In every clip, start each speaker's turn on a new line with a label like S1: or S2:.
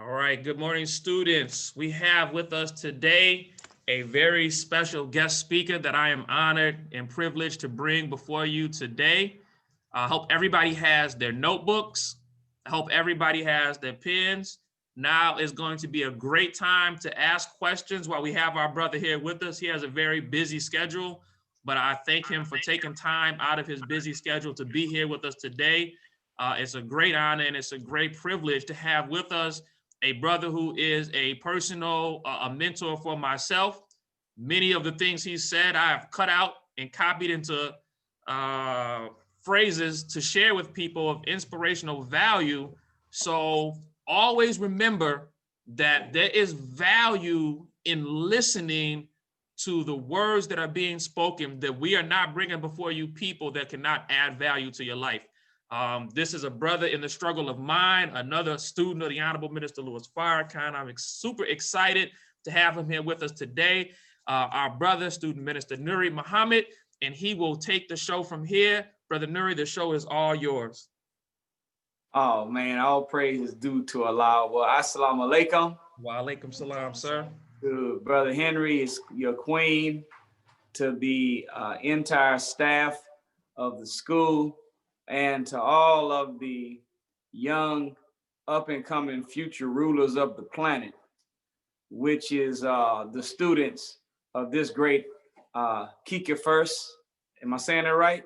S1: All right, good morning, students. We have with us today a very special guest speaker that I am honored and privileged to bring before you today. I hope everybody has their notebooks. I hope everybody has their pens. Now is going to be a great time to ask questions while we have our brother here with us. He has a very busy schedule, but I thank him for taking time out of his busy schedule to be here with us today. It's a great honor and it's a great privilege to have with us a brother who is a personal a mentor for myself. Many of the things he said, I have cut out and copied into phrases to share with people of inspirational value. So always remember that there is value in listening to the words that are being spoken, that we are not bringing before you people that cannot add value to your life. This is a brother in the struggle of mine, another student of the Honorable Minister Louis Farrakhan. I'm super excited to have him here with us today. Our brother, student Minister Nuri Muhammad, and he will take the show from here. Brother Nuri, the show is all yours.
S2: Oh man, all praise is due to Allah. Well, assalamu alaikum.
S1: Wa alaikum salam, sir.
S2: To Brother Henry, is your queen, to the entire staff of the school, and to all of the young, up-and-coming future rulers of the planet, which is the students of this great KIKIFER'S. Am I saying it right?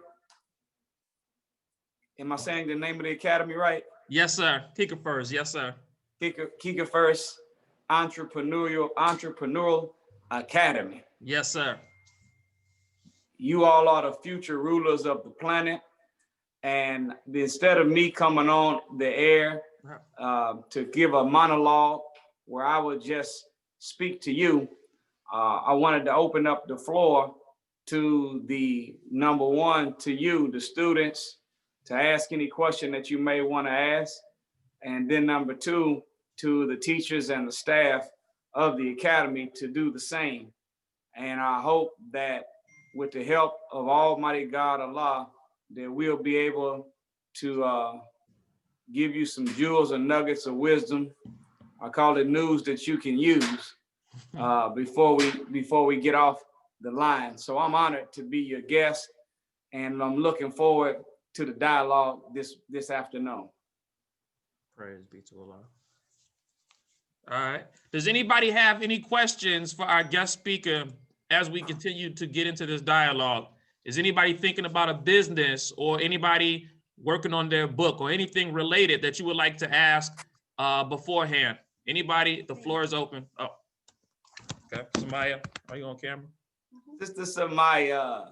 S2: Am I saying the name of the academy right?
S1: Yes, sir. KIKIFER'S. Yes, sir.
S2: KIKIFER'S Entrepreneurial Academy.
S1: Yes, sir.
S2: You all are the future rulers of the planet. And instead of me coming on the air to give a monologue where I would just speak to you, I wanted to open up the floor to the number one, to you, the students, to ask any question that you may want to ask. And then number two, to the teachers and the staff of the academy to do the same. And I hope that with the help of Almighty God, Allah, that we'll be able to give you some jewels and nuggets of wisdom. I call it news that you can use before we get off the line. So I'm honored to be your guest, and I'm looking forward to the dialogue this afternoon.
S1: Praise be to Allah. All right. Does anybody have any questions for our guest speaker as we continue to get into this dialogue? Is anybody thinking about a business or anybody working on their book or anything related that you would like to ask beforehand? Anybody? The floor is open. Oh, okay. Samaya, are you on camera?
S2: Sister Samaya.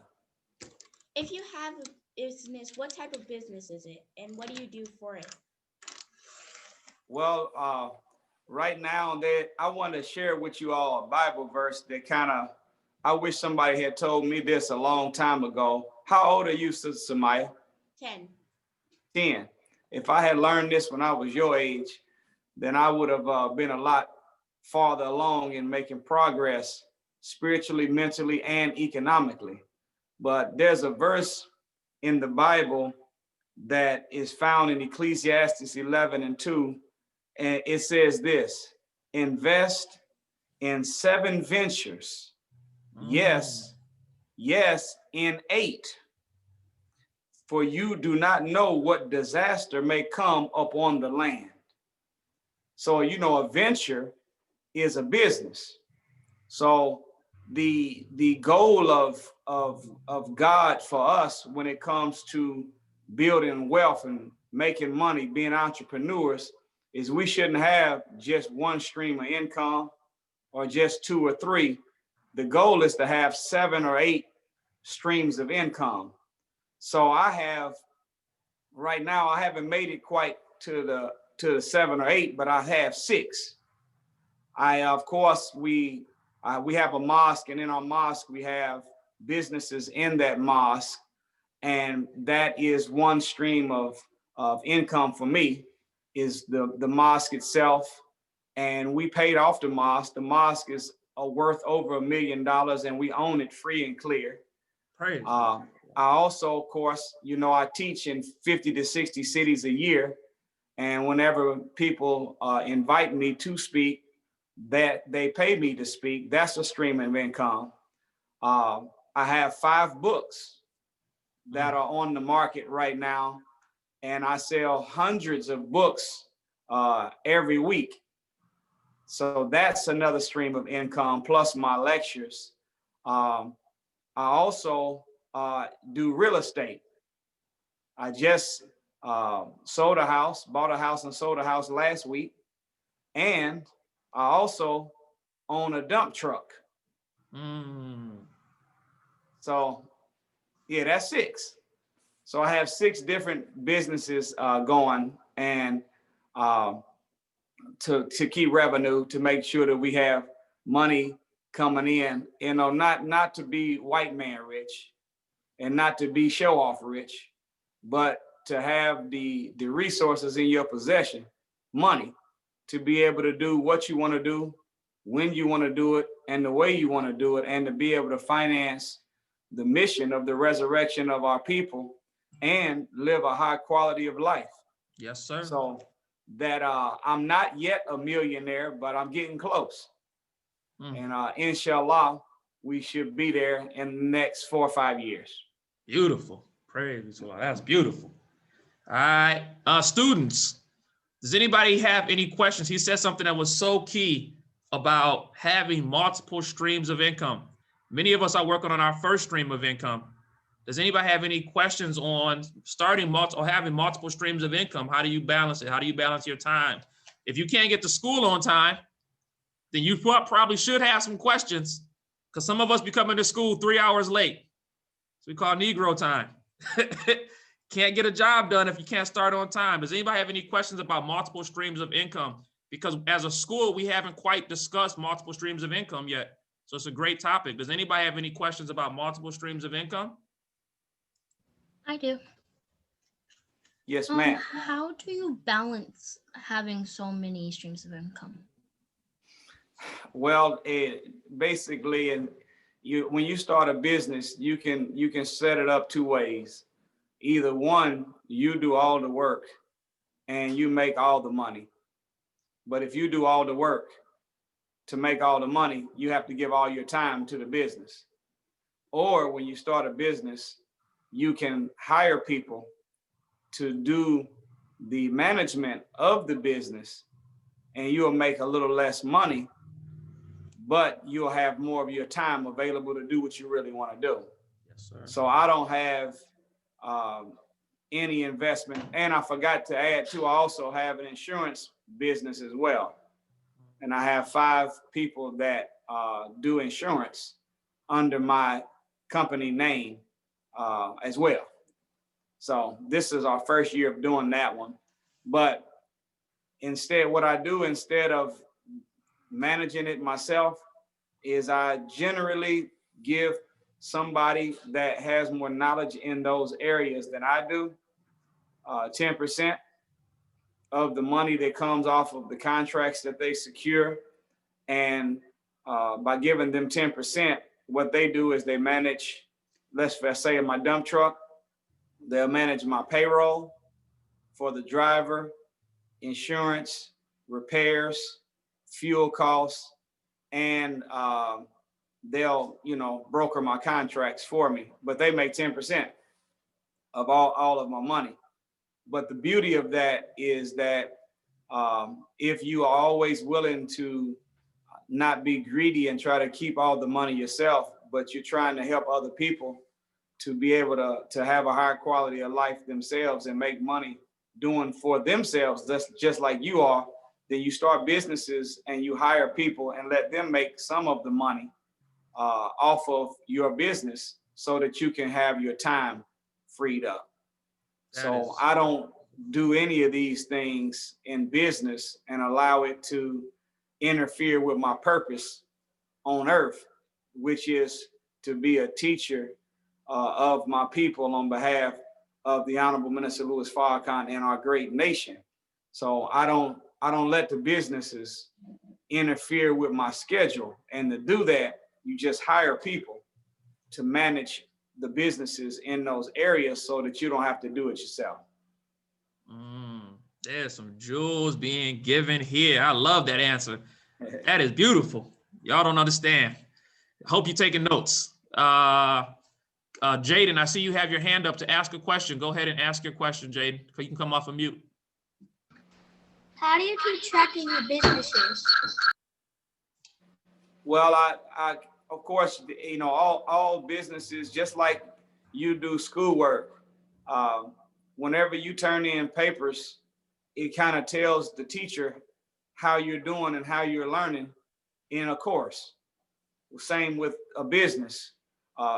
S3: If you have a business, what type of business is it and what do you do for it?
S2: Well, right now I want to share with you all a Bible verse that I wish somebody had told me this a long time ago. How old are you, Sister Samaya?
S3: 10.
S2: 10. If I had learned this when I was your age, then I would have been a lot farther along in making progress spiritually, mentally, and economically. But there's a verse in the Bible that is found in Ecclesiastes 11:2, and it says this: invest in 7 ventures. Yes, in 8. For you do not know what disaster may come upon the land. So, a venture is a business. So the goal of God for us when it comes to building wealth and making money, being entrepreneurs, is we shouldn't have just one stream of income or just 2 or 3. The goal is to have 7 or 8 streams of income. So right now, I haven't made it quite to the 7 or 8, but I have 6. Of course, we have a mosque, and in our mosque, we have businesses in that mosque. And that is one stream of income for me, is the mosque itself. And we paid off the mosque. The mosque is worth over $1 million, and we own it free and clear.
S1: Praise.
S2: I also, of course, I teach in 50 to 60 cities a year. And whenever people invite me to speak, that they pay me to speak, that's a stream of income. I have 5 books that are on the market right now, and I sell hundreds of books every week. So that's another stream of income, plus my lectures. I also do real estate. I just sold a house, bought a house and sold a house last week. And I also own a dump truck. So yeah, that's 6. So I have 6 different businesses going, and to keep revenue, to make sure that we have money coming in, you know, not to be white man rich and not to be show off rich, but to have the resources in your possession, money, to be able to do what you want to do, when you want to do it, and the way you want to do it, and to be able to finance the mission of the resurrection of our people and live a high quality of life.
S1: Yes, sir.
S2: So that I'm not yet a millionaire, but I'm getting close. And inshallah, we should be there in the next 4 or 5 years.
S1: Beautiful. Praise the Lord. That's beautiful. All right. Students, does anybody have any questions? He said something that was so key about having multiple streams of income. Many of us are working on our first stream of income. Does anybody have any questions on starting or having multiple streams of income? How do you balance it? How do you balance your time? If you can't get to school on time, then you probably should have some questions, because some of us be coming to school 3 hours late. So we call Negro time. Can't get a job done if you can't start on time. Does anybody have any questions about multiple streams of income? Because as a school, we haven't quite discussed multiple streams of income yet. So it's a great topic. Does anybody have any questions about multiple streams of income?
S4: I do.
S2: Yes, ma'am.
S4: How do you balance having so many streams of income?
S2: Well, basically, when you start a business, you can set it up 2 ways. Either one, you do all the work and you make all the money. But if you do all the work to make all the money, you have to give all your time to the business. Or when you start a business, you can hire people to do the management of the business, and you'll make a little less money, but you'll have more of your time available to do what you really want to do.
S1: Yes, sir.
S2: So I don't have any investment. And I forgot to add too, I also have an insurance business as well. And I have 5 people that do insurance under my company name as well. So this is our first year of doing that one. But instead, what I do instead of managing it myself is I generally give somebody that has more knowledge in those areas than I do 10% of the money that comes off of the contracts that they secure. And by giving them 10%, what they do is they manage, let's say in my dump truck, they'll manage my payroll for the driver, insurance, repairs, fuel costs, and they'll, broker my contracts for me, but they make 10% of all of my money. But the beauty of that is that if you are always willing to not be greedy and try to keep all the money yourself, but you're trying to help other people to be able to have a higher quality of life themselves and make money doing for themselves, that's just like you are, then you start businesses and you hire people and let them make some of the money off of your business so that you can have your time freed up. So I don't do any of these things in business and allow it to interfere with my purpose on earth, which is to be a teacher of my people on behalf of the Honorable Minister Louis Farrakhan and our great nation. So I don't let the businesses interfere with my schedule. And to do that, you just hire people to manage the businesses in those areas so that you don't have to do it yourself.
S1: There's some jewels being given here. I love that answer. That is beautiful. Y'all don't understand. Hope you're taking notes. Jaden, I see you have your hand up to ask a question. Go ahead and ask your question, Jaden. You can come off of mute.
S5: How do you keep track of your businesses?
S2: Well, I of course, you know, all businesses, just like you do schoolwork, whenever you turn in papers, it kind of tells the teacher how you're doing and how you're learning in a course. Same with a business.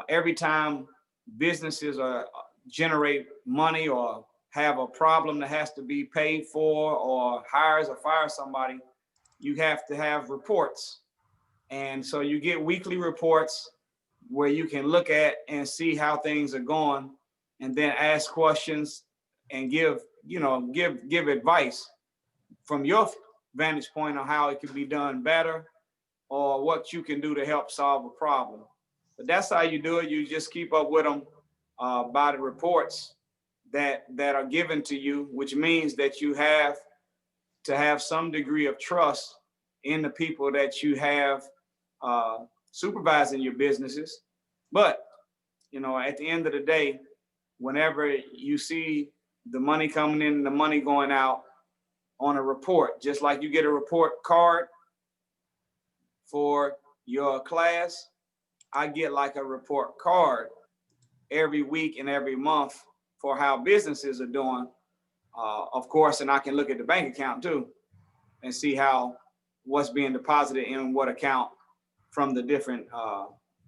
S2: Every time businesses generate money or have a problem that has to be paid for or hires or fires somebody, you have to have reports. And so you get weekly reports where you can look at and see how things are going, and then ask questions and give advice from your vantage point on how it can be done better or what you can do to help solve a problem. But that's how you do it. You just keep up with them by the reports that are given to you, which means that you have to have some degree of trust in the people that you have supervising your businesses. But, you know, at the end of the day, whenever you see the money coming in and the money going out on a report, just like you get a report card for your class, I get like a report card every week and every month for how businesses are doing, of course, and I can look at the bank account too and see what's being deposited in what account from the different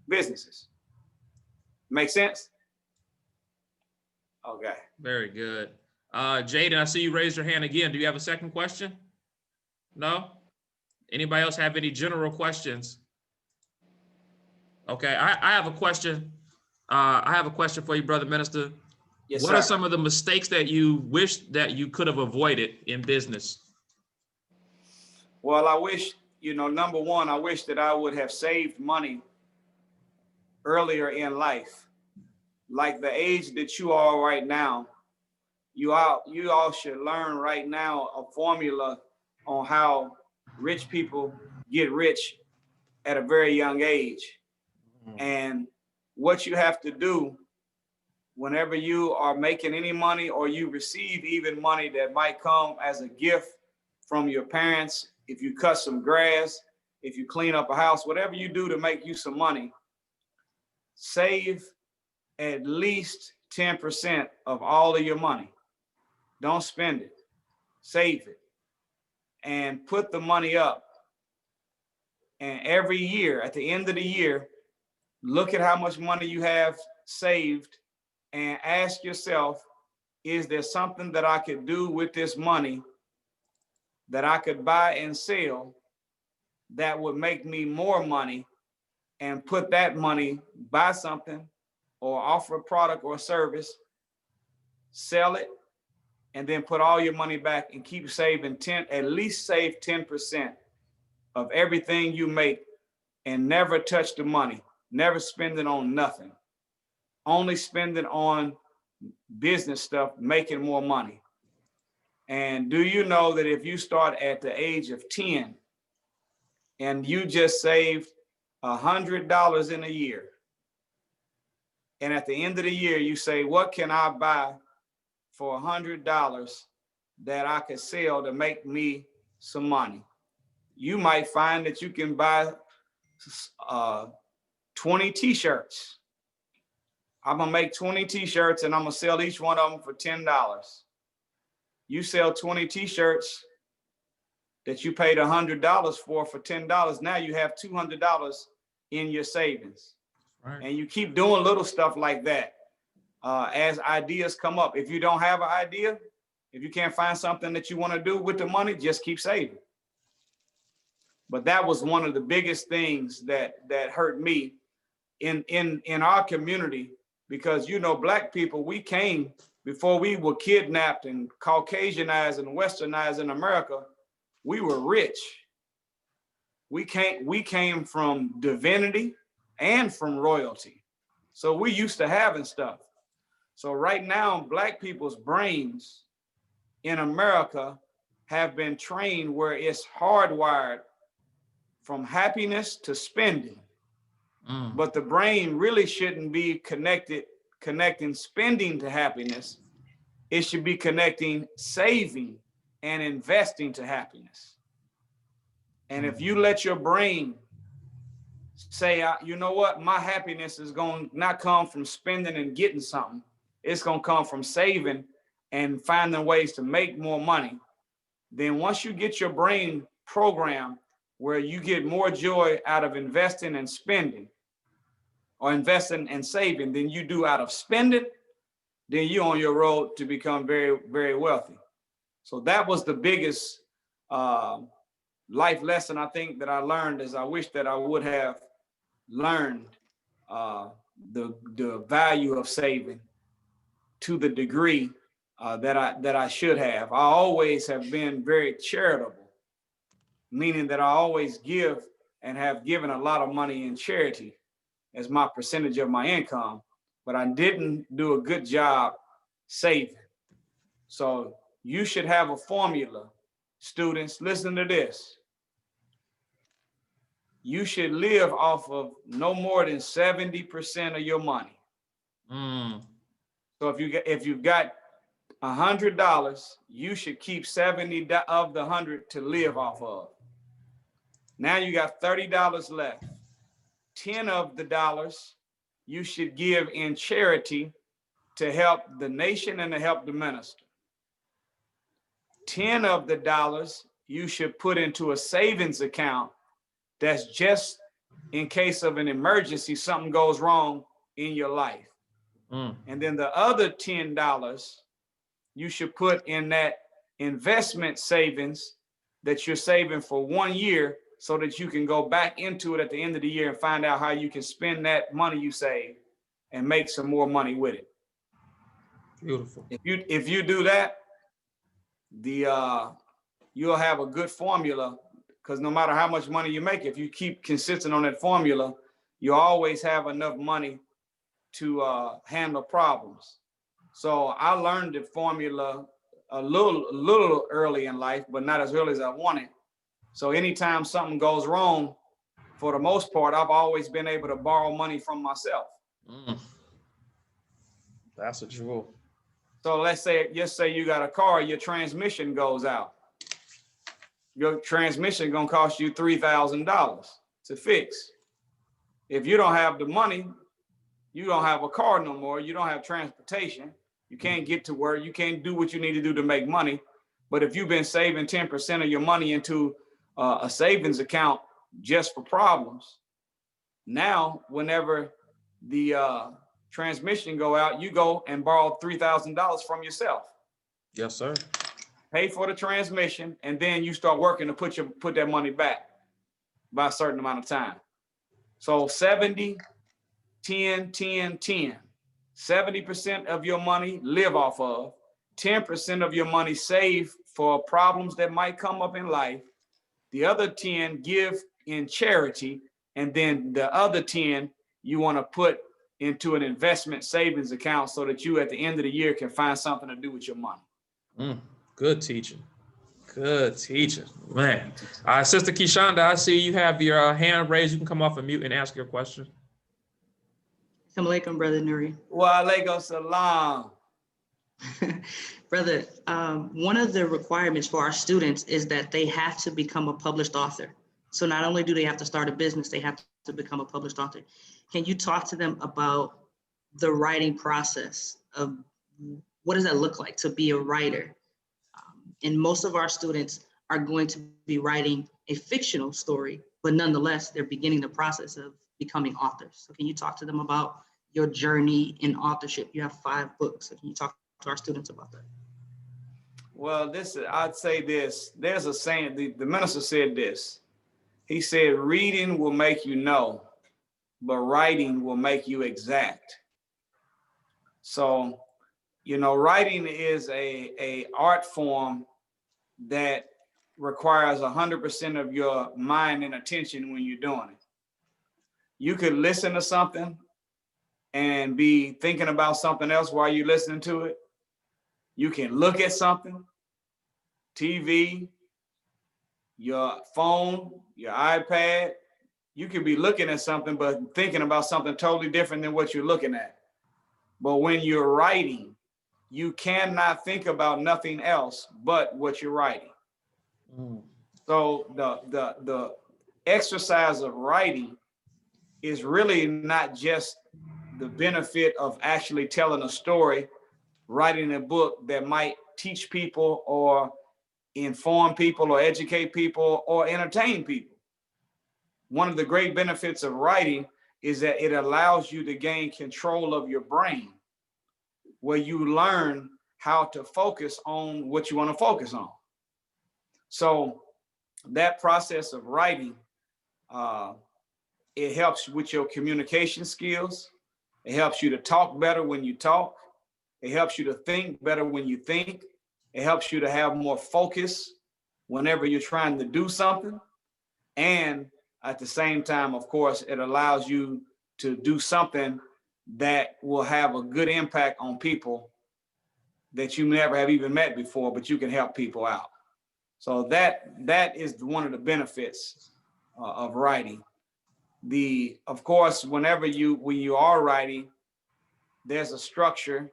S2: businesses. Make sense? Okay.
S1: Very good. Jaden, I see you raised your hand again. Do you have a second question? No? Anybody else have any general questions? Okay, I have a question. I have a question for you, Brother Minister.
S2: Yes,
S1: what
S2: sir.
S1: are some of the mistakes that you wish that you could have avoided in business?
S2: Well, I wish, you know, number one, I wish that I would have saved money earlier in life. Like the age that you are right now, you all should learn right now a formula on how rich people get rich at a very young age. And what you have to do whenever you are making any money or you receive even money that might come as a gift from your parents, if you cut some grass, if you clean up a house, whatever you do to make you some money, save at least 10% of all of your money. Don't spend it, save it, and put the money up. And every year, at the end of the year, look at how much money you have saved and ask yourself, is there something that I could do with this money that I could buy and sell that would make me more money, and put that money, buy something or offer a product or a service, sell it, and then put all your money back and keep saving at least save 10% of everything you make, and never touch the money, never spend it on nothing. Only spend it on business stuff, making more money. And do you know that if you start at the age of 10 and you just saved $100 in a year, and at the end of the year, you say, what can I buy for $100 that I could sell to make me some money? You might find that you can buy 20 t-shirts. I'm gonna make 20 t-shirts and I'm gonna sell each one of them for $10. You sell 20 t-shirts that you paid $100 for $10. Now you have $200 in your savings. Right. And you keep doing little stuff like that as ideas come up. If you don't have an idea, if you can't find something that you want to do with the money, just keep saving. But that was one of the biggest things that hurt me in our community, because, you know, Black people, we came before we were kidnapped and Caucasianized and Westernized in America. We were rich. We came from divinity and from royalty. So we used to having stuff. So right now, Black people's brains in America have been trained where it's hardwired from happiness to spending. But the brain really shouldn't be connecting spending to happiness. It should be connecting saving and investing to happiness. And if you let your brain say, you know what, my happiness is going to not come from spending and getting something. It's going to come from saving and finding ways to make more money. Then once you get your brain programmed where you get more joy out of investing and spending, or investing and saving than you do out of spending, then you're on your road to become very, very wealthy. So that was the biggest life lesson I think that I learned, is I wish that I would have learned the value of saving to the degree that I should have. I always have been very charitable, meaning that I always give and have given a lot of money in charity as my percentage of my income, but I didn't do a good job saving. So you should have a formula. Students, listen to this. You should live off of no more than 70% of your money. So if you've got $100, you should keep 70 of the 100 to live off of. Now you got $30 left. 10 of the dollars you should give in charity to help the nation and to help the minister. 10 of the dollars you should put into a savings account that's just in case of an emergency, something goes wrong in your life. And then the other $10 you should put in that investment savings that you're saving for 1 year, so that you can go back into it at the end of the year and find out how you can spend that money you save and make some more money with it.
S1: Beautiful.
S2: If you do that, you'll have a good formula, because no matter how much money you make, if you keep consistent on that formula, you always have enough money to handle problems. So I learned the formula a little early in life, but not as early as I wanted. So anytime something goes wrong, for the most part, I've always been able to borrow money from myself.
S1: That's a jewel.
S2: So let's say you got a car, your transmission goes out. Your transmission gonna cost you $3,000 to fix. If you don't have the money, you don't have a car no more. You don't have transportation. You can't get to work. You can't do what you need to do to make money. But if you've been saving 10% of your money into a savings account just for problems, now whenever the transmission go out, you go and borrow $3,000 from yourself.
S1: Yes, sir.
S2: Pay for the transmission, and then you start working to put that money back by a certain amount of time. So 70, 10, 10, 10. 70% of your money live off of, 10% of your money save for problems that might come up in life. The other 10 give in charity, and then the other 10 you want to put into an investment savings account so that you at the end of the year can find something to do with your money.
S1: Good teaching. Good teaching, man. Sister Kishonda, I see you have your hand raised. You can come off of mute and ask your question.
S6: Assalamu alaikum, Brother Nuri.
S2: Wa alaikum salam.
S6: Brother, one of the requirements for our students is that they have to become a published author. So not only do they have to start a business, they have to become a published author. Can you talk to them about the writing process of what does that look like to be a writer? And most of our students are going to be writing a fictional story, but nonetheless, they're beginning the process of becoming authors. So can you talk to them about your journey in authorship? You have 5 books. So can you talk to our students about that?
S2: Well, I'd say this. There's a saying, the minister said this. He said, reading will make you know, but writing will make you exact. So, writing is a art form that requires 100% of your mind and attention when you're doing it. You could listen to something and be thinking about something else while you're listening to it. You can look at something TV, your phone, your iPad. You could be looking at something, but thinking about something totally different than what you're looking at. But when you're writing, you cannot think about nothing else but what you're writing. So the exercise of writing is really not just the benefit of actually telling a story, writing a book that might teach people or inform people or educate people or entertain people. One of the great benefits of writing is that it allows you to gain control of your brain, where you learn how to focus on what you want to focus on. So that process of writing, it helps with your communication skills. It helps you to talk better when you talk. It helps you to think better when you think. It helps you to have more focus whenever you're trying to do something. And at the same time, of course, it allows you to do something that will have a good impact on people that you never have even met before, but you can help people out. So that is one of the benefits of writing. Of course, when you are writing, there's a structure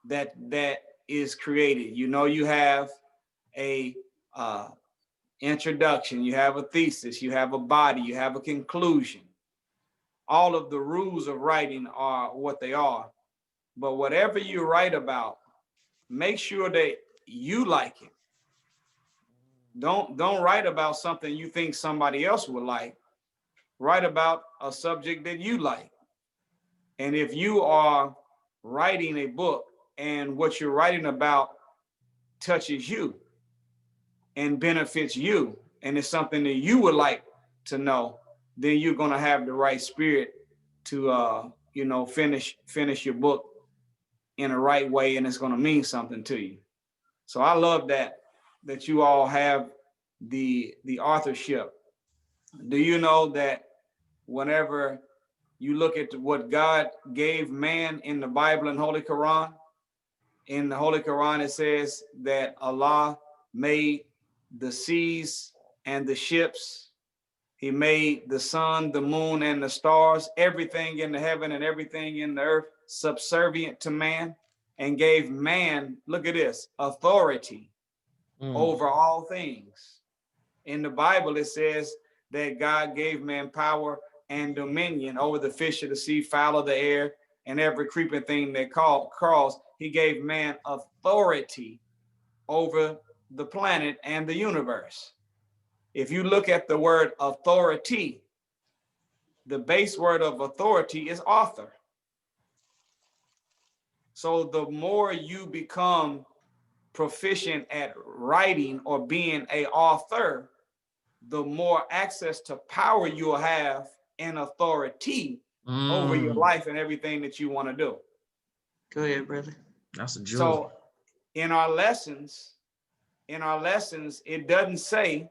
S2: that is created. You know, you have a introduction, you have a thesis, you have a body, you have a conclusion. All of the rules of writing are what they are. But whatever you write about, make sure that you like it. Don't write about something you think somebody else would like. Write about a subject that you like. And if you are writing a book and what you're writing about touches you and benefits you, and it's something that you would like to know, then you're going to have the right spirit to finish your book in a right way, and it's going to mean something to you. So I love that you all have the authorship. Do you know that whenever you look at what God gave man in the Bible and Holy Quran, in the Holy Quran it says that Allah made the seas and the ships. He made the sun, the moon, and the stars, everything in the heaven and everything in the earth subservient to man, and gave man, look at this, authority over all things. In the Bible, it says that God gave man power and dominion over the fish of the sea, fowl of the air, and every creeping thing that crawls. He gave man authority over the planet and the universe. If you look at the word authority, the base word of authority is author. So the more you become proficient at writing or being an author, the more access to power you'll have and authority over your life and everything that you want to do.
S6: Go ahead, brother.
S1: That's a jewel.
S2: So in our lessons, it doesn't say,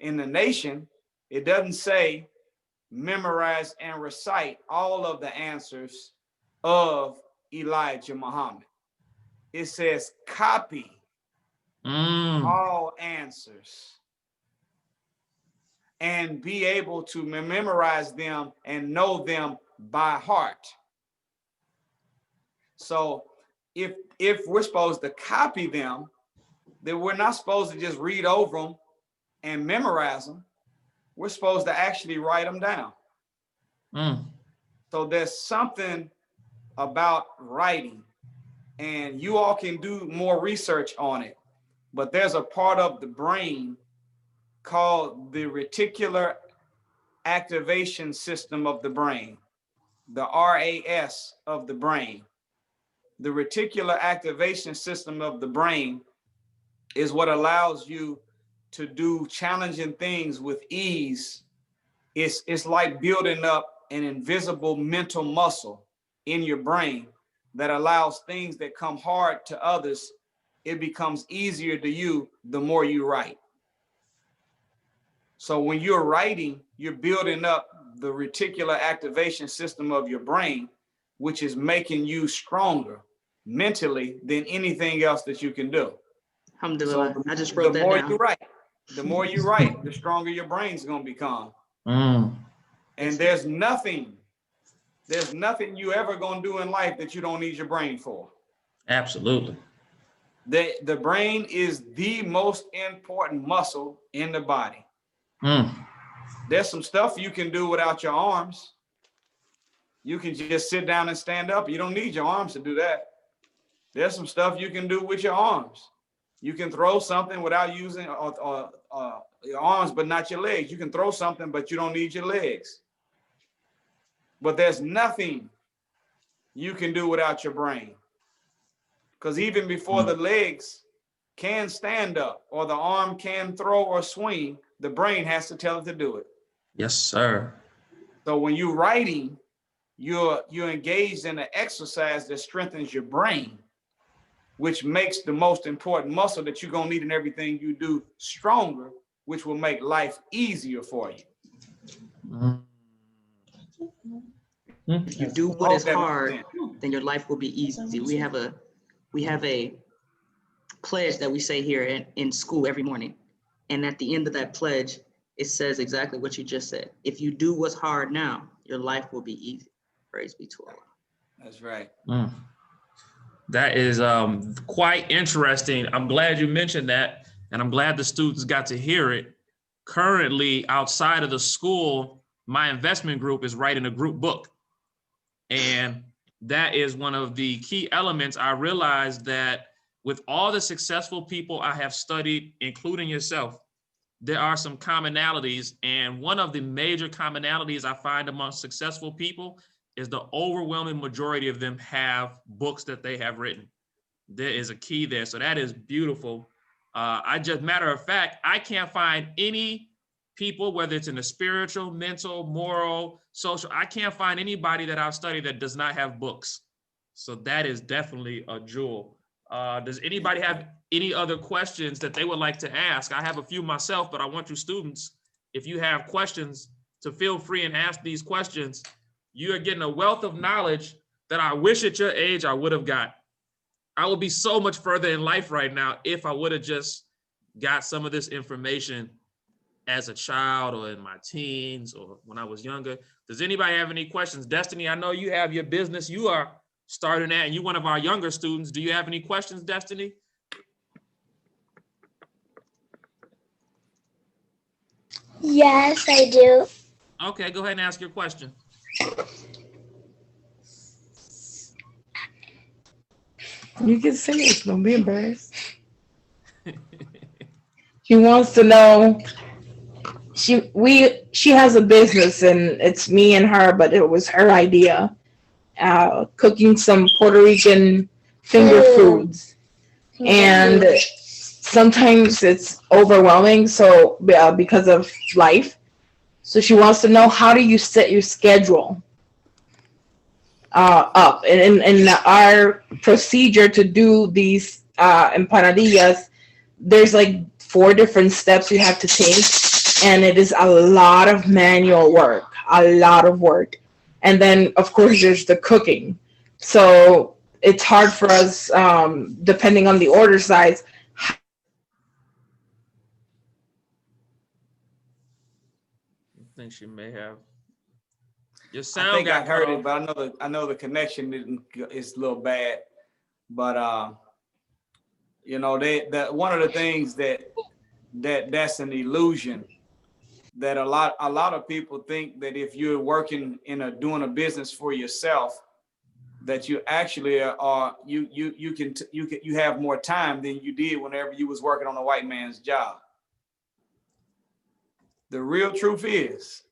S2: in the nation, it doesn't say memorize and recite all of the answers of Elijah Muhammad. It says copy all answers and be able to memorize them and know them by heart. So if we're supposed to copy them, then we're not supposed to just read over them and memorize them. We're supposed to actually write them down. So there's something about writing, and you all can do more research on it, but there's a part of the brain called the reticular activation system of the brain, the RAS of the brain. The reticular activation system of the brain is what allows you to do challenging things with ease. It's like building up an invisible mental muscle in your brain that allows things that come hard to others, it becomes easier to you the more you write. So when you're writing, you're building up the reticular activation system of your brain, which is making you stronger mentally than anything else that you can do.
S6: Alhamdulillah.
S2: So
S6: I just
S2: the
S6: wrote that
S2: more
S6: down.
S2: you write, the more you write, the stronger your brain's gonna become.
S1: Mm.
S2: And there's nothing you ever gonna do in life that you don't need your brain for.
S1: Absolutely.
S2: The brain is the most important muscle in the body.
S1: Mm.
S2: There's some stuff you can do without your arms. You can just sit down and stand up. You don't need your arms to do that. There's some stuff you can do with your arms. You can throw something without using your arms, but not your legs. You can throw something, but you don't need your legs. But there's nothing you can do without your brain. Because even before the legs can stand up or the arm can throw or swing, the brain has to tell it to do it.
S1: Yes, sir.
S2: So when you're writing, you're engaged in an exercise that strengthens your brain, which makes the most important muscle that you're gonna need in everything you do stronger, which will make life easier for you.
S1: Mm.
S6: If you do what is hard, then your life will be easy. We have a pledge that we say here in school every morning. And at the end of that pledge, it says exactly what you just said. If you do what's hard now, your life will be easy. Praise be to Allah.
S2: That's right.
S1: Mm. That is quite interesting. I'm glad you mentioned that, and I'm glad the students got to hear it. Currently, outside of the school, my investment group is writing a group book. And that is one of the key elements. I realized that with all the successful people I have studied, including yourself, there are some commonalities. And one of the major commonalities I find among successful people is the overwhelming majority of them have books that they have written. There is a key there. So that is beautiful. Matter of fact, I can't find any people, whether it's in the spiritual, mental, moral, social, I can't find anybody that I've studied that does not have books. So that is definitely a jewel. Does anybody have any other questions that they would like to ask? I have a few myself, but I want you students, if you have questions, to feel free and ask these questions. You are getting a wealth of knowledge that I wish at your age I would have got. I would be so much further in life right now if I would have just got some of this information as a child or in my teens or when I was younger. Does anybody have any questions? Destiny, I know you have your business you are starting at, and you're one of our younger students. Do you have any questions, Destiny?
S5: Yes, I do.
S1: Okay, go ahead and ask your question.
S7: You can say it. Don't be embarrassed. She wants to know. She has a business and it's me and her, but it was her idea. Cooking some Puerto Rican finger foods, and sometimes it's overwhelming. So because of life, so she wants to know, how do you set your schedule up? And our procedure to do these empanadillas, there's like 4 different steps you have to take, and it is a lot of manual work, a lot of work. And then of course there's the cooking. So it's hard for us, depending on the order size.
S1: I think she may have. Your sound
S2: I think
S1: got
S2: I heard
S1: cut
S2: it,
S1: off.
S2: but I know the connection is a little bad. But you know, that one of the things that's an illusion, that a lot of people think that if you're working doing a business for yourself, that you actually you have more time than you did whenever you was working on a white man's job. The real truth is,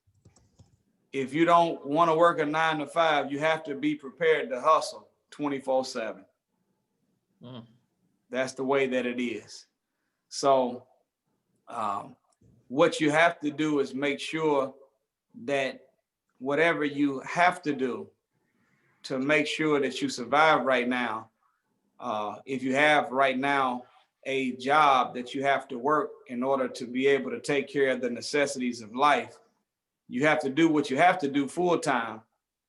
S2: if you don't want to work a 9 to 5, you have to be prepared to hustle 24/7. That's the way that it is. So what you have to do is make sure that whatever you have to do to make sure that you survive right now, if you have right now a job that you have to work in order to be able to take care of the necessities of life, you have to do what you have to do full time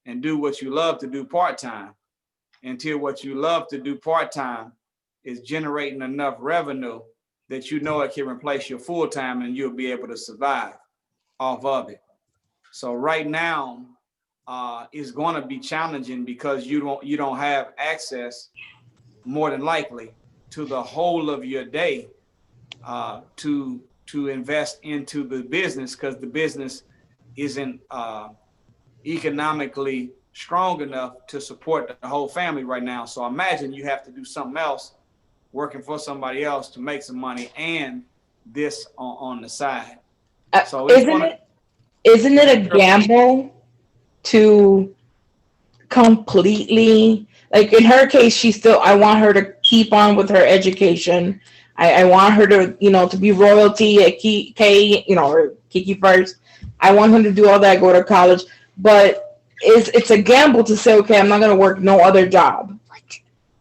S2: and do what you love to do part time, until what you love to do part time is generating enough revenue that you know it can replace your full-time and you'll be able to survive off of it. So right now, it's going to be challenging because you don't have access, more than likely, to the whole of your day to invest into the business, because the business isn't economically strong enough to support the whole family right now. So imagine you have to do something else, working for somebody else to make some money, and this on the side. So
S7: isn't it a gamble to completely, like in her case, I want her to keep on with her education. I want her to, to be royalty at or KIKIFER'S. I want her to do all that, go to college. But it's a gamble to say, okay, I'm not going to work no other job.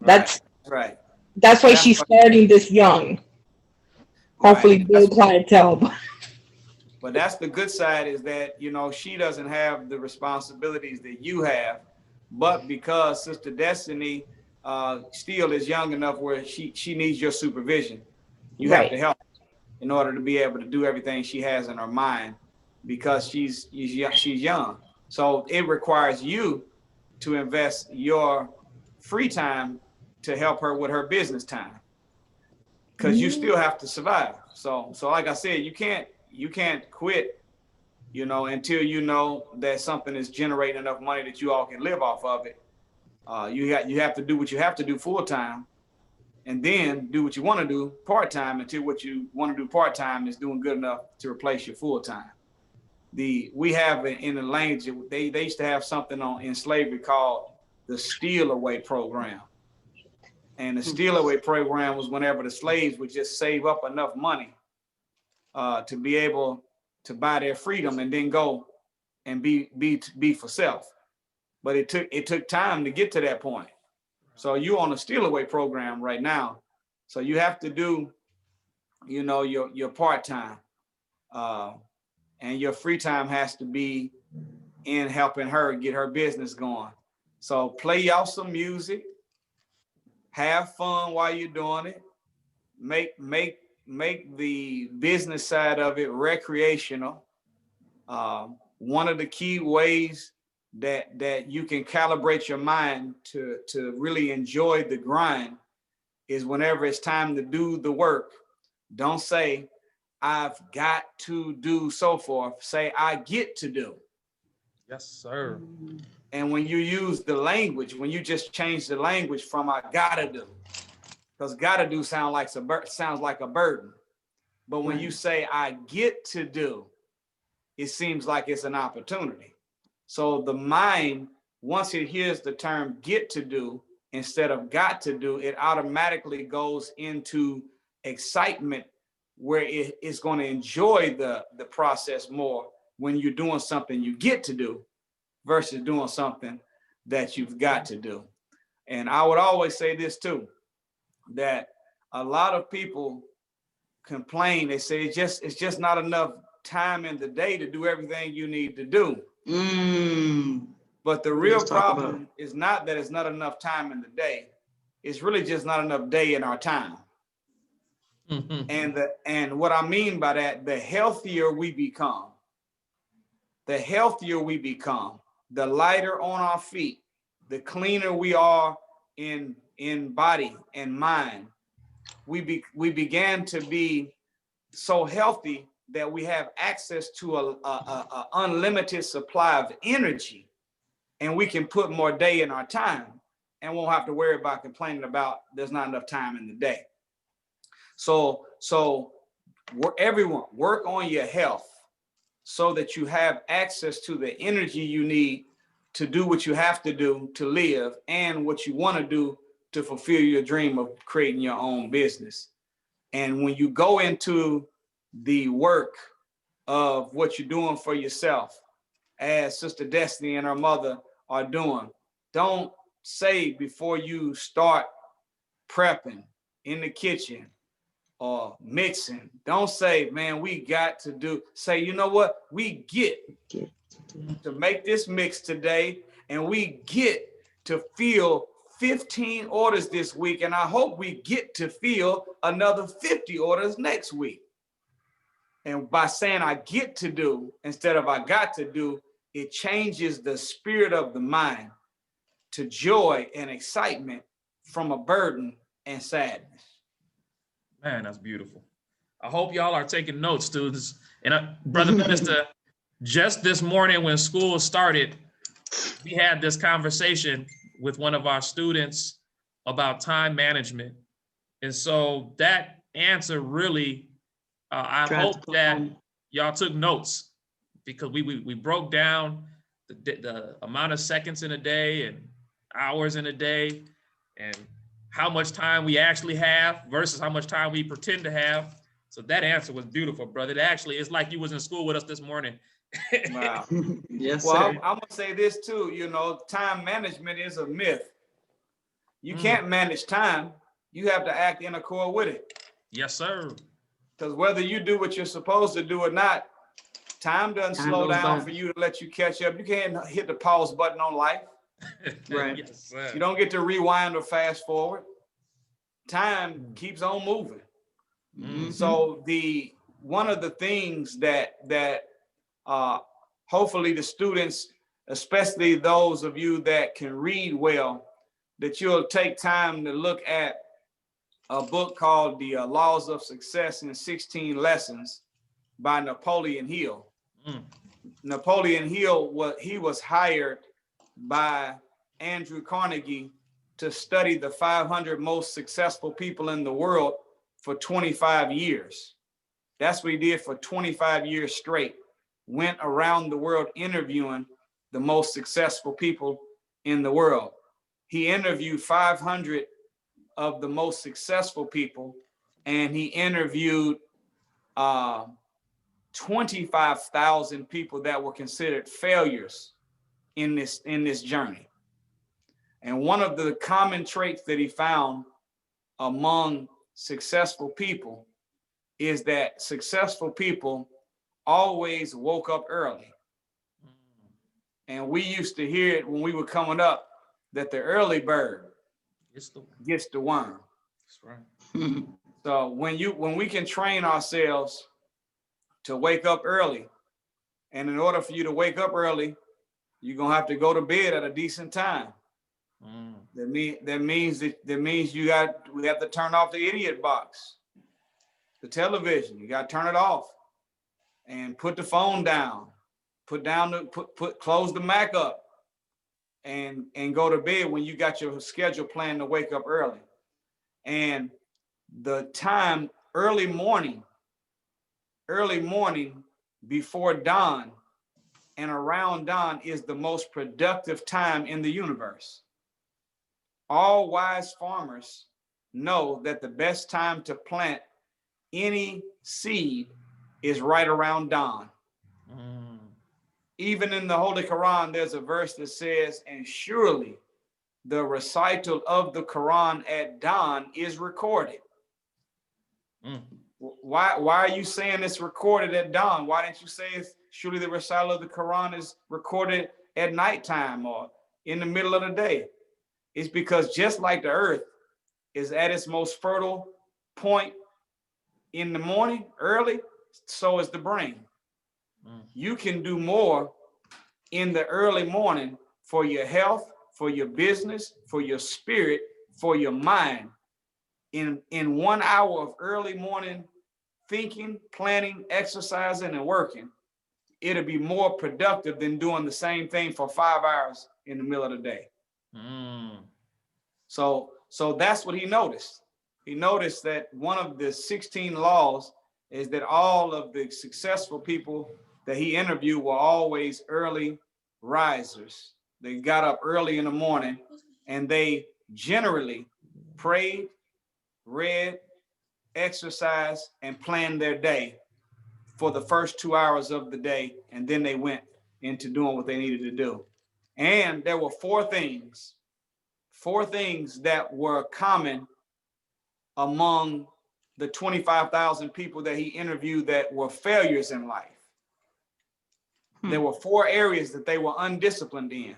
S7: That's
S2: right.
S7: That's why she's starting this young. Hopefully build clientele.
S2: But that's the good side, is that, she doesn't have the responsibilities that you have. But because Sister Destiny still is young enough where she needs your supervision. You have to help in order to be able to do everything she has in her mind, because she's young. So it requires you to invest your free time to help her with her business time, because you still have to survive. So like I said, you can't quit, until you know that something is generating enough money that you all can live off of it. You have to do what you have to do full time, and then do what you want to do part time until what you want to do part time is doing good enough to replace your full time. We have in the language, they used to have something in slavery called the steal away program. And the steal away program was whenever the slaves would just save up enough money to be able to buy their freedom and then go and be for self. But it took time to get to that point. So you on a steal away program right now. So you have to do, your part time, and your free time has to be in helping her get her business going. So play y'all some music, have fun while you're doing it. Make the business side of it recreational. One of the key ways that you can calibrate your mind to really enjoy the grind is whenever it's time to do the work, don't say, I've got to do so forth. Say, I get to do.
S1: Yes, sir.
S2: And when you use the language, when you just change the language from I gotta do, because gotta do sounds like a burden. But when you say I get to do, it seems like it's an opportunity. So the mind, once it hears the term get to do instead of got to do, it automatically goes into excitement, where it is going to enjoy the process more when you're doing something you get to do versus doing something that you've got to do. And I would always say this too, that a lot of people complain. They say it's just not enough time in the day to do everything you need to do. But the real problem is not that it's not enough time in the day. It's really just not enough day in our time. And what I mean by that, the healthier we become, the lighter on our feet, the cleaner we are in body and mind. We began to be so healthy that we have access to a unlimited supply of energy, and we can put more day in our time and won't have to worry about complaining about there's not enough time in the day. So everyone, work on your health so that you have access to the energy you need to do what you have to do to live, and what you want to do to fulfill your dream of creating your own business. And when you go into the work of what you're doing for yourself, as Sister Destiny and her mother are doing, don't say before you start prepping in the kitchen or mixing, don't say, man, we got to do, say, you know what, we get to make this mix today, and we get to feel 15 orders this week, and I hope we get to fill another 50 orders next week. And by saying I get to do instead of I got to do, it changes the spirit of the mind to joy and excitement from a burden and sadness.
S1: Man, that's beautiful. I hope y'all are taking notes, students. And Brother Minister, just this morning when school started, we had this conversation with one of our students about time management. And so that answer really, I hope that y'all took notes, because we broke down the amount of seconds in a day and hours in a day and how much time we actually have versus how much time we pretend to have. So that answer was beautiful, brother. It actually, it's like you was in school with us this morning.
S2: Wow.
S6: Yes,
S2: Well,
S6: sir.
S2: I'm gonna say this too, you know, time management is a myth. You can't manage time. You have to act in accord with it.
S1: Yes, sir.
S2: Because whether you do what you're supposed to do or not, time doesn't slow down for you to let you catch up. You can't hit the pause button on life.
S6: Right.
S1: Yes, sir.
S2: You don't get to rewind or fast forward. Time keeps on moving. So one of the things that hopefully the students, especially those of you that can read well, that you'll take time to look at a book called The Laws of Success in 16 Lessons by Napoleon Hill. Napoleon Hill, was hired by Andrew Carnegie to study the 500 most successful people in the world for 25 years. That's what he did for 25 years straight. Went around the world interviewing the most successful people in the world. He interviewed 500 of the most successful people, and he interviewed 25,000 people that were considered failures in this journey. And one of the common traits that he found among successful people is that successful people always woke up early. And we used to hear it when we were coming up, that the early bird gets the worm.
S1: That's right.
S2: So when we can train ourselves to wake up early, and in order for you to wake up early, you're gonna have to go to bed at a decent time. That means we have to turn off the idiot box, the television. You got to turn it off and put the phone down, close the Mac up, and go to bed when you got your schedule planned to wake up early. And the time early morning before dawn and around dawn is the most productive time in the universe. All wise farmers know that the best time to plant any seed is right around dawn. Even in the Holy Quran, there's a verse that says, and surely the recital of the Quran at dawn is recorded. Why are you saying it's recorded at dawn? Why didn't you say it's surely the recital of the Quran is recorded at nighttime or in the middle of the day? It's because just like the earth is at its most fertile point in the morning, early, so is the brain. You can do more in the early morning for your health, for your business, for your spirit, for your mind. In 1 hour of early morning thinking, planning, exercising, and working, it'll be more productive than doing the same thing for 5 hours in the middle of the day. So that's what he noticed. He noticed that one of the 16 laws is that all of the successful people that he interviewed were always early risers. They got up early in the morning and they generally prayed, read, exercised, and planned their day for the first 2 hours of the day. And then they went into doing what they needed to do. And there were four things that were common among the 25,000 people that he interviewed that were failures in life. There were 4 areas that they were undisciplined in.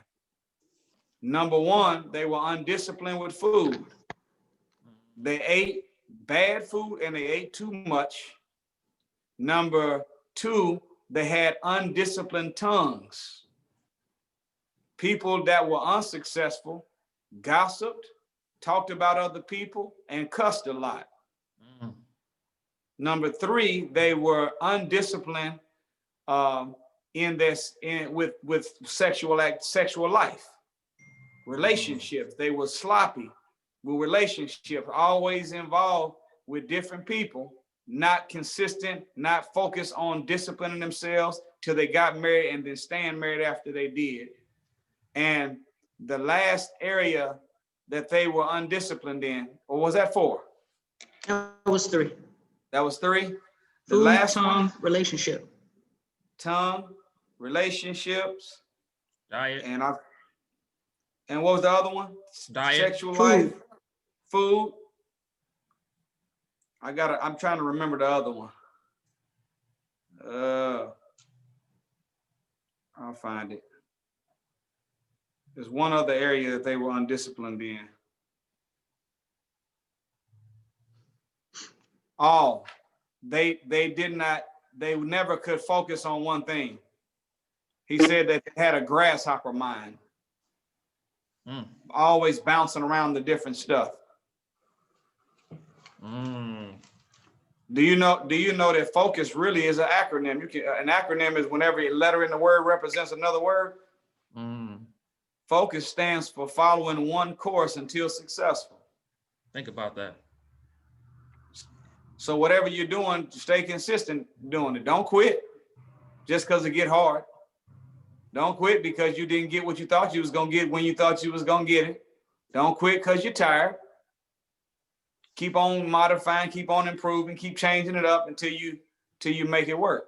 S2: Number one, they were undisciplined with food. They ate bad food and they ate too much. Number two, they had undisciplined tongues. People that were unsuccessful gossiped, talked about other people, and cussed a lot. Number three, they were undisciplined with sexual life, relationships. They were sloppy with relationships, always involved with different people, not consistent, not focused on disciplining themselves till they got married and then staying married after they did. And the last area that they were undisciplined in, or was that four?
S6: That was three.
S2: That was three? The
S6: Food,
S2: last
S6: tongue,
S2: one?
S6: relationship.
S2: Tongue, relationships,
S1: Diet.
S2: and what was the other one?
S1: Diet.
S2: Sexual
S6: Food.
S2: life, food. I'm trying to remember the other one. I'll find it. There's one other area that they were undisciplined in. Oh, they never could focus on one thing. He said that they had a grasshopper mind, always bouncing around the different stuff. Do you know that focus really is an acronym? An acronym is when every letter in the word represents another word. Focus stands for following one course until successful.
S1: Think about that.
S2: So whatever you're doing, stay consistent doing it. Don't quit just because it get hard. Don't quit because you didn't get what you thought you was gonna get when you thought you was gonna get it. Don't quit because you're tired. Keep on modifying, keep on improving, keep changing it up until you make it work.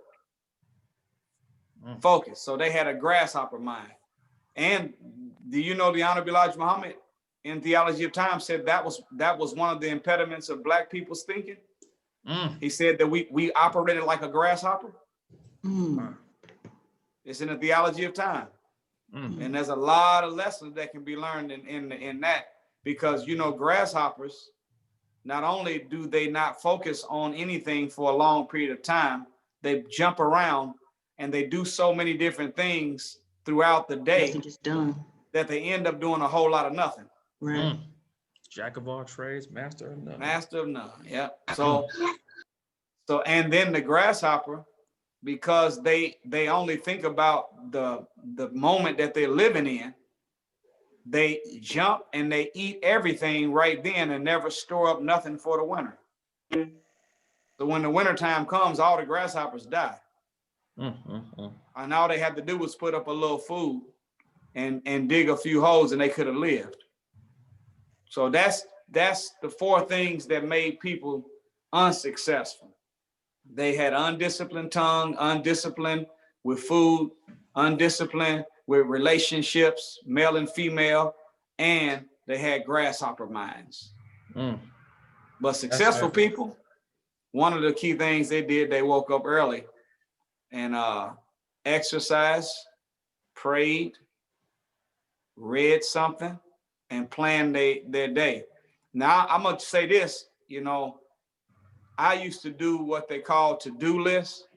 S2: Focus. So they had a grasshopper mind. And do you know the Honorable Elijah Muhammad in Theology of Time said that was one of the impediments of Black people's thinking? He said that we operated like a grasshopper. It's in the Theology of Time. And there's a lot of lessons that can be learned in that, because grasshoppers, not only do they not focus on anything for a long period of time, they jump around and they do so many different things throughout the day that they end up doing a whole lot of nothing.
S6: Right.
S1: Jack of all trades, master of none.
S2: Master of none. Yeah. So and then the grasshopper, because they only think about the moment that they're living in, they jump and they eat everything right then and never store up nothing for the winter. So when the winter time comes, all the grasshoppers die. And all they had to do was put up a little food and dig a few holes and they could have lived. So that's the four things that made people unsuccessful. They had undisciplined tongue, undisciplined with food, undisciplined with relationships, male and female, and they had grasshopper minds. But successful people, one of the key things they did, they woke up early and exercised, prayed, read something, and planned their day. Now, I'm going to say this, I used to do what they call to-do lists,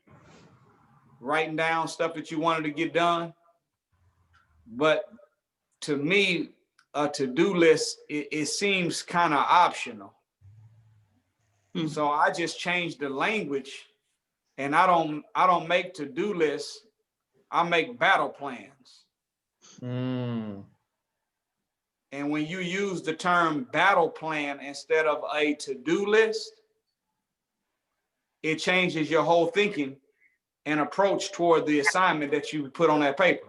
S2: writing down stuff that you wanted to get done. But to me, a to-do list, it seems kind of optional. So I just changed the language, and I don't make to-do lists, I make battle plans. And when you use the term battle plan instead of a to-do list, it changes your whole thinking and approach toward the assignment that you put on that paper.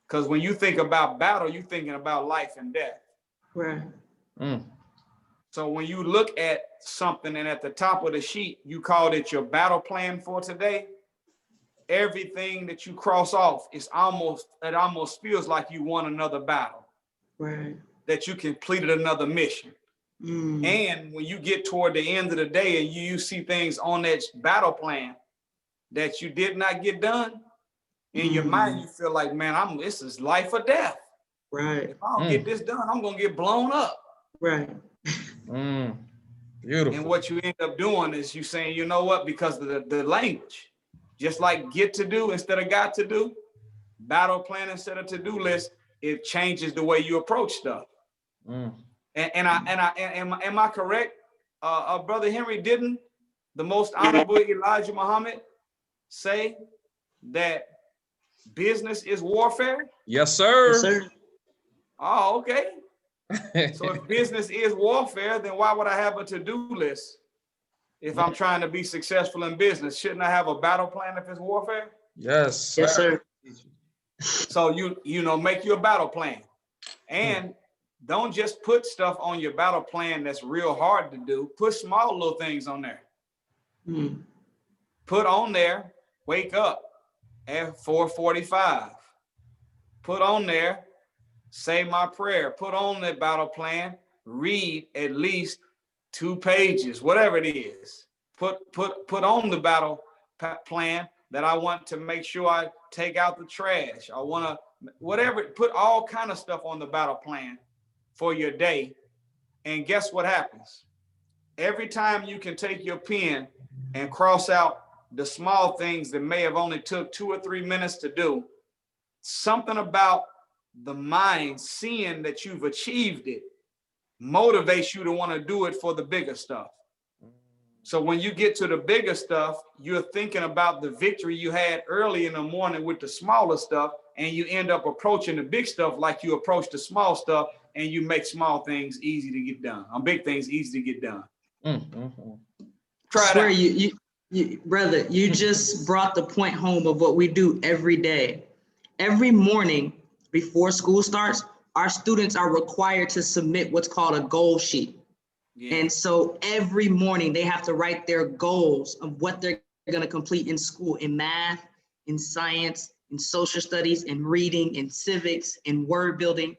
S2: Because when you think about battle, you're thinking about life and death.
S6: Right.
S2: So when you look at something and at the top of the sheet, you called it your battle plan for today, everything that you cross off it almost feels like you won another battle.
S6: Right.
S2: That you completed another mission. And when you get toward the end of the day and you see things on that battle plan that you did not get done, in your mind, you feel like, man, this is life or death.
S6: Right.
S2: If I don't get this done, I'm gonna get blown up.
S6: Right.
S1: Beautiful.
S2: And what you end up doing is you saying, you know what, because of the language, just like get to do instead of got to do, battle plan instead of to-do list, it changes the way you approach stuff. Am I correct? Brother Henry, didn't the most honorable Elijah Muhammad say that business is warfare?
S1: Yes, sir.
S6: Yes, sir.
S2: Oh, okay. So if business is warfare, then why would I have a to-do list if I'm trying to be successful in business? Shouldn't I have a battle plan if it's warfare?
S1: Yes.
S6: Yes, sir.
S2: So you know, make your battle plan, and don't just put stuff on your battle plan that's real hard to do. Put small little things on there. Put on there, wake up at 4:45. Put on there, say my prayer. Put on the battle plan, read at least 2 pages, whatever it is. Put on the battle plan that I want to make sure I take out the trash. I want to, whatever, put all kind of stuff on the battle plan for your day. And guess what happens? Every time you can take your pen and cross out the small things that may have only took 2 or 3 minutes to do, something about the mind seeing that you've achieved it motivates you to want to do it for the bigger stuff. So when you get to the bigger stuff, you're thinking about the victory you had early in the morning with the smaller stuff, and you end up approaching the big stuff like you approach the small stuff, and you make small things easy to get done. Big things easy to get done. Try
S6: I
S2: it
S6: swear,
S2: out.
S6: you, brother, you just brought the point home of what we do every day. Every morning before school starts, our students are required to submit what's called a goal sheet.
S2: Yeah.
S6: And so every morning they have to write their goals of what they're going to complete in school, in math, in science, in social studies, in reading, in civics, in word building.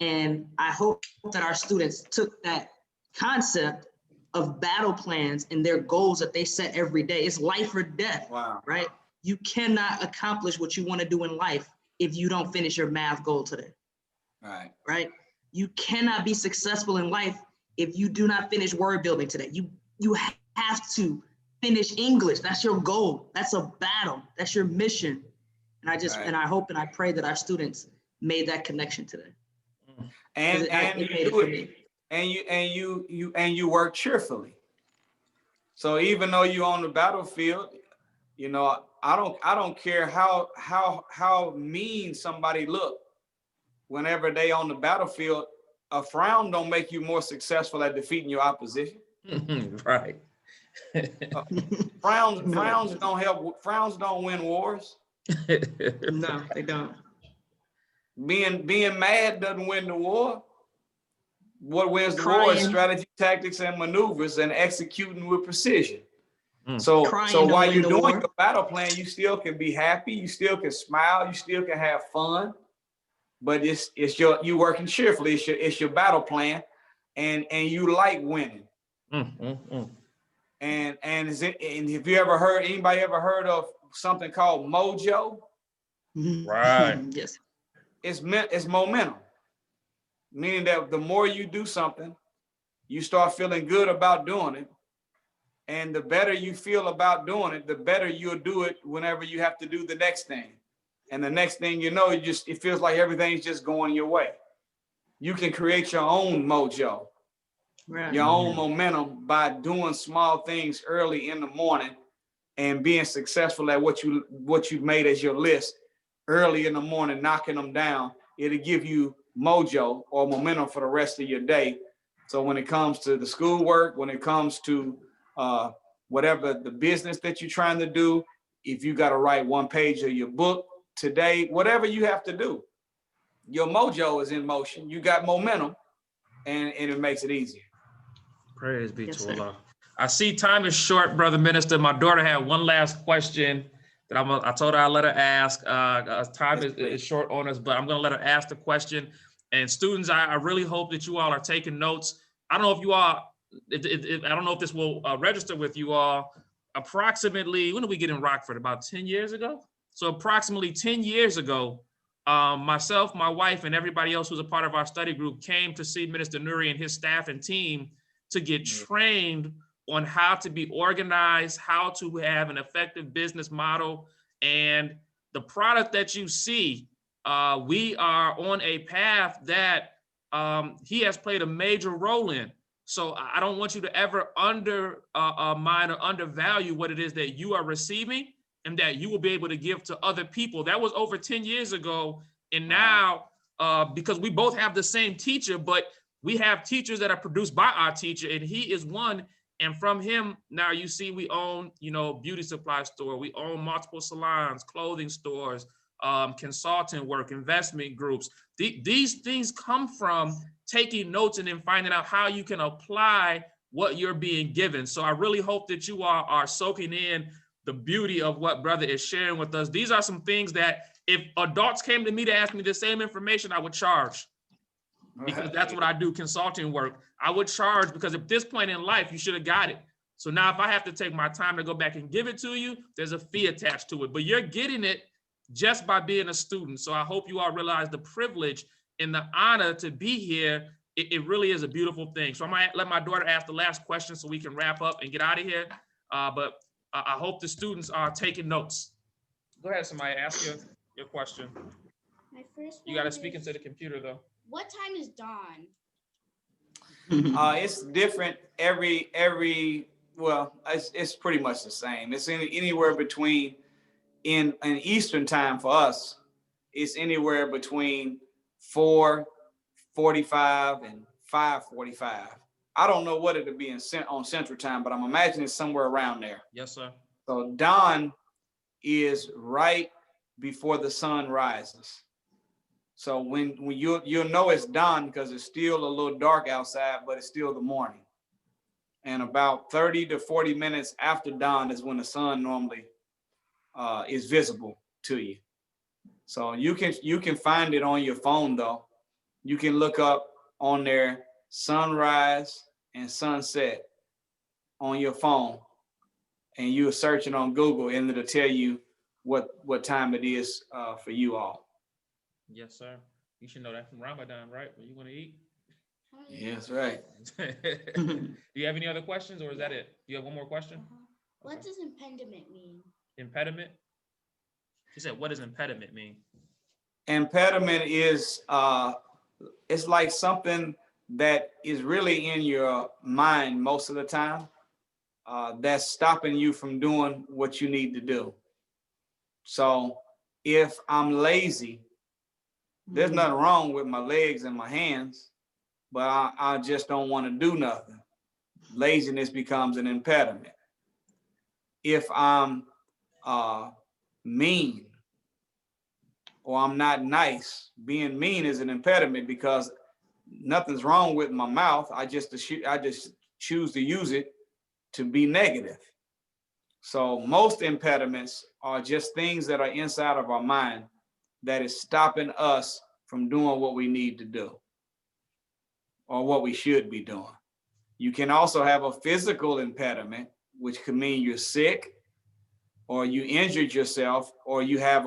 S6: And I hope that our students took that concept of battle plans and their goals that they set every day. It's life or death,
S2: Wow.
S6: right? You cannot accomplish what you want to do in life if you don't finish your math goal today, right? You cannot be successful in life if you do not finish word building today. You have to finish English. That's your goal. That's a battle. That's your mission. And I just, and I hope and I pray that our students made that connection today.
S2: And you do it, and you work cheerfully. So even though you're on the battlefield, you know, I don't care how mean somebody look. Whenever they on the battlefield, a frown don't make you more successful at defeating your opposition.
S1: Right.
S2: Frowns don't help. Frowns don't win wars.
S6: No, they don't.
S2: Being mad doesn't win the war. What wins the war is strategy, tactics, and maneuvers, and executing with precision. So while you're doing your battle plan, you still can be happy, you still can smile, you still can have fun, but you working cheerfully. It's your battle plan, and you like winning. And have you ever heard, anybody ever heard of something called mojo?
S1: Right.
S6: Yes.
S2: It's momentum, meaning that the more you do something, you start feeling good about doing it. And the better you feel about doing it, the better you'll do it whenever you have to do the next thing. And the next thing you know, it feels like everything's just going your way. You can create your own mojo, your own momentum by doing small things early in the morning and being successful at what you've made as your list early in the morning, knocking them down. It'll give you mojo or momentum for the rest of your day. So when it comes to the schoolwork, when it comes to whatever the business that you're trying to do, if you got to write 1 page of your book today, whatever you have to do, your mojo is in motion. You got momentum, and it makes it easier.
S1: Praise be to Allah. I see time is short, Brother Minister. My daughter had one last question that I told her I'd let her ask. Time is short on us, but I'm going to let her ask the question. And students, I really hope that you all are taking notes. I don't know if you all, I don't know if this will register with you all. Approximately, when did we get in Rockford? About 10 years ago? So approximately 10 years ago, myself, my wife, and everybody else who's a part of our study group came to see Minister Nuri and his staff and team to get trained on how to be organized, how to have an effective business model. And the product that you see, we are on a path that he has played a major role in. So I don't want you to ever undermine or undervalue what it is that you are receiving and that you will be able to give to other people. That was over 10 years ago. And now, because we both have the same teacher, but we have teachers that are produced by our teacher, and he is one. And from him, now you see we own, beauty supply store. We own multiple salons, clothing stores, consulting work, investment groups. These things come from taking notes and then finding out how you can apply what you're being given. So I really hope that you are soaking in the beauty of what brother is sharing with us. These are some things that if adults came to me to ask me the same information, I would charge, because that's what I do, consulting work. I would charge because at this point in life, you should have got it. So now if I have to take my time to go back and give it to you, there's a fee attached to it, but you're getting it just by being a student. So I hope you all realize the privilege and the honor to be here. It really is a beautiful thing. So I might let my daughter ask the last question so we can wrap up and get out of here. But I hope the students are taking notes. Go ahead, somebody, ask your question.
S3: My first
S1: You got to
S3: one
S1: speak
S3: is,
S1: into the computer though.
S3: what time is dawn?
S2: It's different well, it's pretty much the same. It's anywhere between, in Eastern time for us, it's anywhere between 4:45 and 5:45. I don't know what it'll be on Central time, but I'm imagining it's somewhere around there.
S1: Yes, sir.
S2: So dawn is right before the sun rises. So when you'll know it's dawn because it's still a little dark outside, but it's still the morning. And about 30 to 40 minutes after dawn is when the sun normally is visible to you. So you can find it on your phone though. You can look up on there sunrise and sunset on your phone, and you're searching on Google, and it'll tell you what time it is for you all.
S1: Yes, sir. You should know that from Ramadan, right? When you want to eat.
S2: Yeah, that's right.
S1: Do you have any other questions, or is that it? Do you have one more question?
S3: What does impediment mean?
S1: Impediment? She said, what does impediment mean?
S2: Impediment is it's like something that is really in your mind most of the time, that's stopping you from doing what you need to do. So if I'm lazy, there's nothing wrong with my legs and my hands, but I just don't want to do nothing. Laziness becomes an impediment. If I'm mean or I'm not nice, being mean is an impediment because nothing's wrong with my mouth. I just choose to use it to be negative. So most impediments are just things that are inside of our mind that is stopping us from doing what we need to do or what we should be doing. You can also have a physical impediment, which could mean you're sick or you injured yourself or you have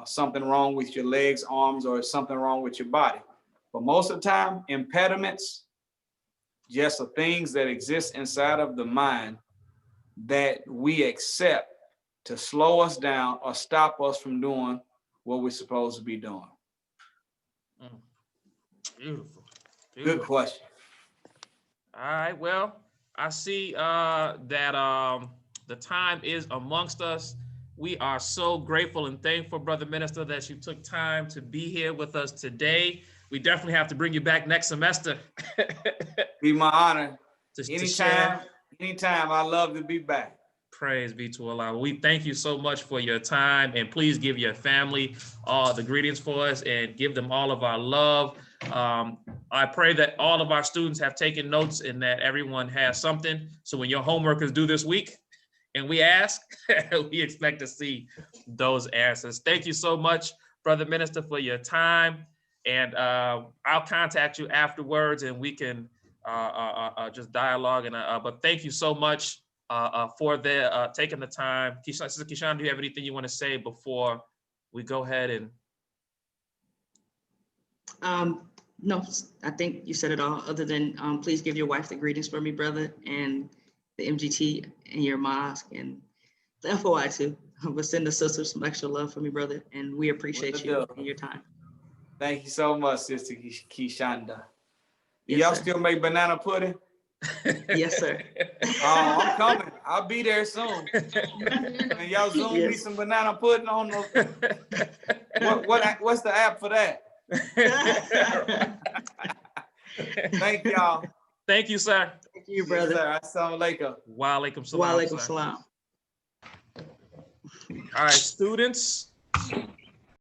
S2: something wrong with your legs, arms, or something wrong with your body. But most of the time, impediments just are things that exist inside of the mind that we accept to slow us down or stop us from doing what we're supposed to be doing.
S1: Beautiful.
S2: Good question.
S1: All right. Well, I see that the time is amongst us. We are so grateful and thankful, Brother Minister, that you took time to be here with us today. We definitely have to bring you back next semester.
S2: Be my honor.
S1: Anytime,
S2: I love to be back.
S1: Praise be to Allah. We thank you so much for your time, and please give your family all the greetings for us and give them all of our love. I pray that all of our students have taken notes and that everyone has something. So when your homework is due this week and we ask, we expect to see those answers. Thank you so much, Brother Minister, for your time. And I'll contact you afterwards and we can just dialogue. But thank you so much for taking the time. Sister Kishan, do you have anything you want to say before we go ahead and
S6: No, I think you said it all, other than please give your wife the greetings for me, brother, and the MGT and your mosque and the FOI too. But send the sisters some extra love for me, brother, and we appreciate you and your time.
S2: Thank you so much, Sister Kishanda.
S6: Yes,
S2: Y'all
S6: sir.
S2: still make banana pudding?
S6: Yes, sir.
S2: Oh, I'm coming. I'll be there soon. And y'all Zoom me
S6: Yes.
S2: some banana pudding on the. What's the app for that? Thank y'all.
S1: Thank you, sir.
S6: Thank you, brother.
S2: Yes, sir. Assalamu alaikum.
S1: Wa alaikum salam.
S6: Wa alaikum
S1: sir.
S6: salam.
S1: All right, students.